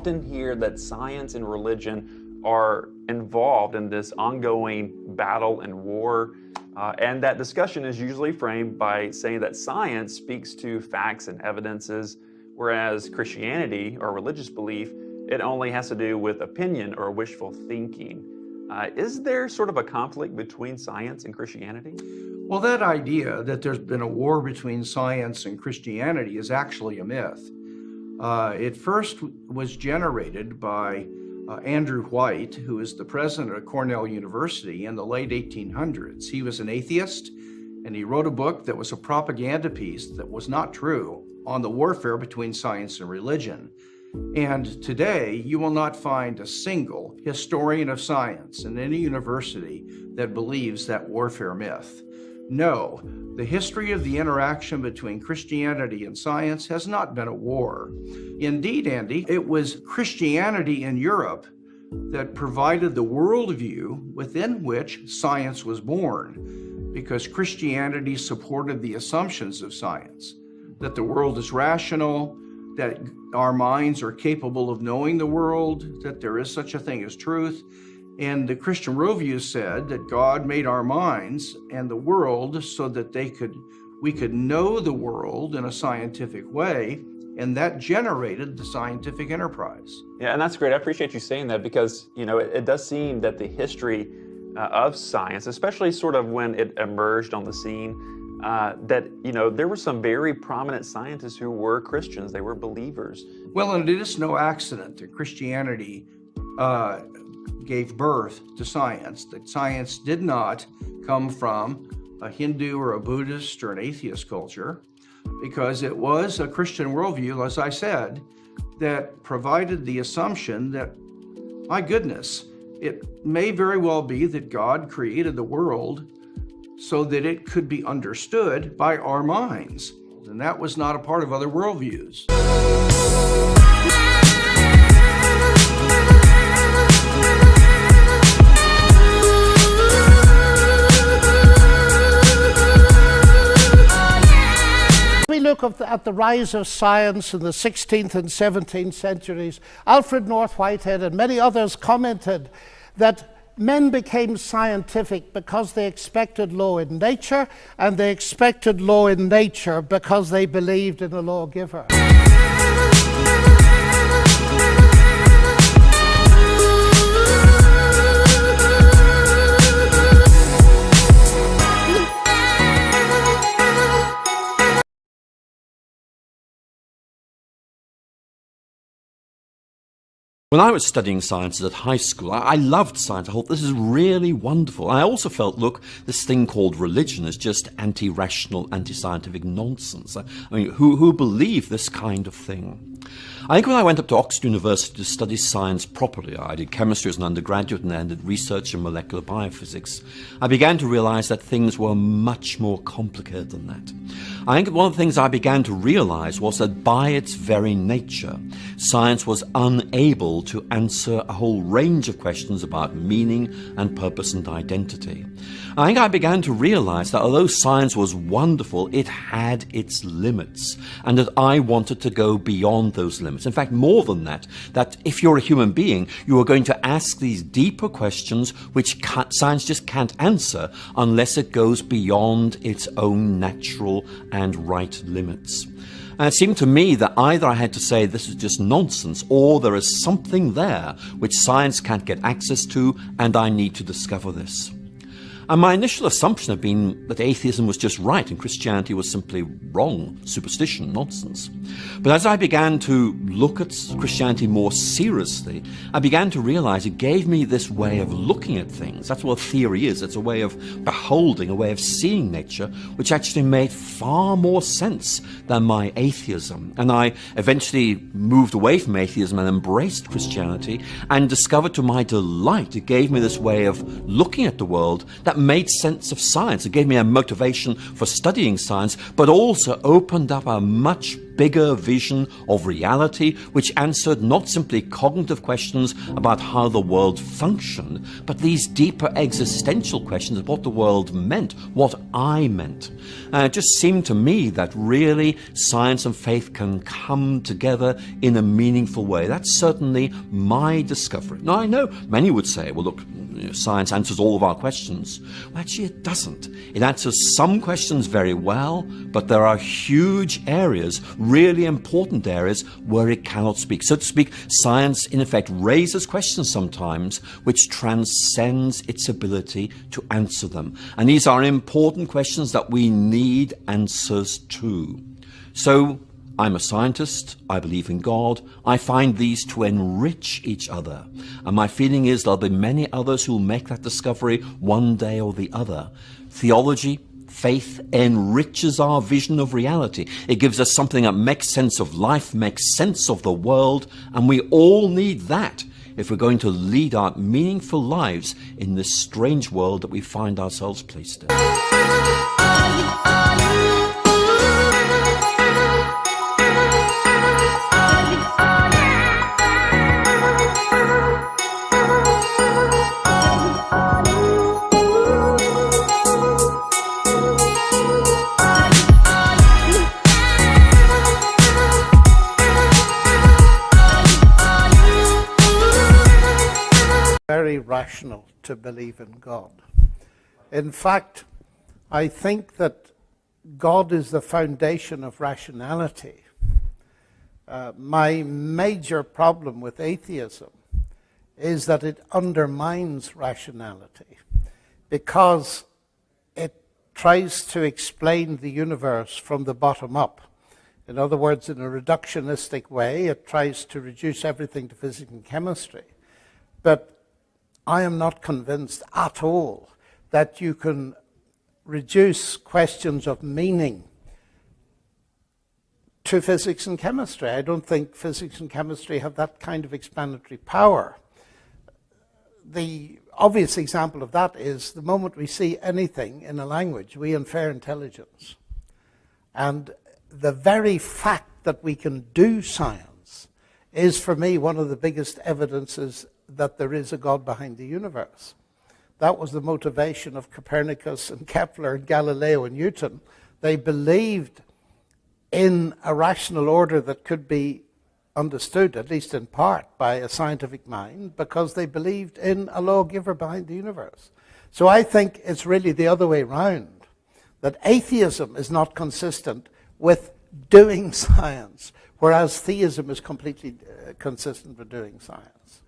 often hear that science and religion are involved in this ongoing battle and war, and that discussion is usually framed by saying that science speaks to facts and evidences, whereas Christianity or religious belief, it only has to do with opinion or wishful thinking. Is there sort of a conflict between science and Christianity? Well, that idea that there's been a war between science and Christianity is actually a myth. It first was generated by Andrew White, who is the president of Cornell University in the late 1800s. He was an atheist, and he wrote a book that was a propaganda piece that was not true on the warfare between science and religion. And today, you will not find a single historian of science in any university that believes that warfare myth. No, the history of the interaction between Christianity and science has not been a war. Indeed, Andy, it was Christianity in Europe that provided the worldview within which science was born, because Christianity supported the assumptions of science, that the world is rational, that our minds are capable of knowing the world, that there is such a thing as truth. And the Christian worldview said that God made our minds and the world so that we could know the world in a scientific way, and that generated the scientific enterprise. Yeah, and that's great. I appreciate you saying that because, it does seem that the history of science, especially sort of when it emerged on the scene, that, there were some very prominent scientists who were Christians. They were believers. Well, and it is no accident that Christianity gave birth to science, that science did not come from a Hindu or a Buddhist or an atheist culture, because it was a Christian worldview, as I said, that provided the assumption that, my goodness, it may very well be that God created the world so that it could be understood by our minds. And that was not a part of other worldviews. We look at the rise of science in the 16th and 17th centuries. Alfred North Whitehead and many others commented that men became scientific because they expected law in nature, and they expected law in nature because they believed in a lawgiver. When I was studying sciences at high school, I loved science. I thought, this is really wonderful. I also felt, look, this thing called religion is just anti-rational, anti-scientific nonsense. I mean, who believe this kind of thing? I think when I went up to Oxford University to study science properly, I did chemistry as an undergraduate and then did research in molecular biophysics, I began to realize that things were much more complicated than that. I think one of the things I began to realize was that by its very nature, science was unable to answer a whole range of questions about meaning and purpose and identity. I think I began to realize that although science was wonderful, it had its limits, and that I wanted to go beyond those limits. In fact, more than that, that if you're a human being, you are going to ask these deeper questions which science just can't answer unless it goes beyond its own natural and right limits. And it seemed to me that either I had to say this is just nonsense, or there is something there which science can't get access to, and I need to discover this. And my initial assumption had been that atheism was just right and Christianity was simply wrong, superstition, nonsense. But as I began to look at Christianity more seriously, I began to realize it gave me this way of looking at things. That's what theory is. It's a way of beholding, a way of seeing nature, which actually made far more sense than my atheism. And I eventually moved away from atheism and embraced Christianity, and discovered to my delight it gave me this way of looking at the world that that made sense of science. It gave me a motivation for studying science, but also opened up a much bigger vision of reality, which answered not simply cognitive questions about how the world functioned, but these deeper existential questions of what the world meant, what I meant. It just seemed to me that really science and faith can come together in a meaningful way. That's certainly my discovery. Now, I know many would say, well, look, science answers all of our questions. Well, actually, it doesn't. It answers some questions very well, but there are huge areas, really important areas, where it cannot speak. So to speak, science, in effect, raises questions sometimes which transcends its ability to answer them. And these are important questions that we need answers to. So I'm a scientist, I believe in God, I find these to enrich each other. And my feeling is there'll be many others who will make that discovery one day or the other. Theology, faith enriches our vision of reality. It gives us something that makes sense of life, makes sense of the world, and we all need that if we're going to lead our meaningful lives in this strange world that we find ourselves placed in. Very rational to believe in God. In fact, I think that God is the foundation of rationality. My major problem with atheism is that it undermines rationality because it tries to explain the universe from the bottom up. In other words, in a reductionistic way, it tries to reduce everything to physics and chemistry. But I am not convinced at all that you can reduce questions of meaning to physics and chemistry. I don't think physics and chemistry have that kind of explanatory power. The obvious example of that is the moment we see anything in a language, we infer intelligence. And the very fact that we can do science is, for me, one of the biggest evidences that there is a God behind the universe. That was the motivation of Copernicus and Kepler and Galileo and Newton. They believed in a rational order that could be understood, at least in part, by a scientific mind, because they believed in a lawgiver behind the universe. So I think it's really the other way around, that atheism is not consistent with doing science, whereas theism is completely consistent with doing science.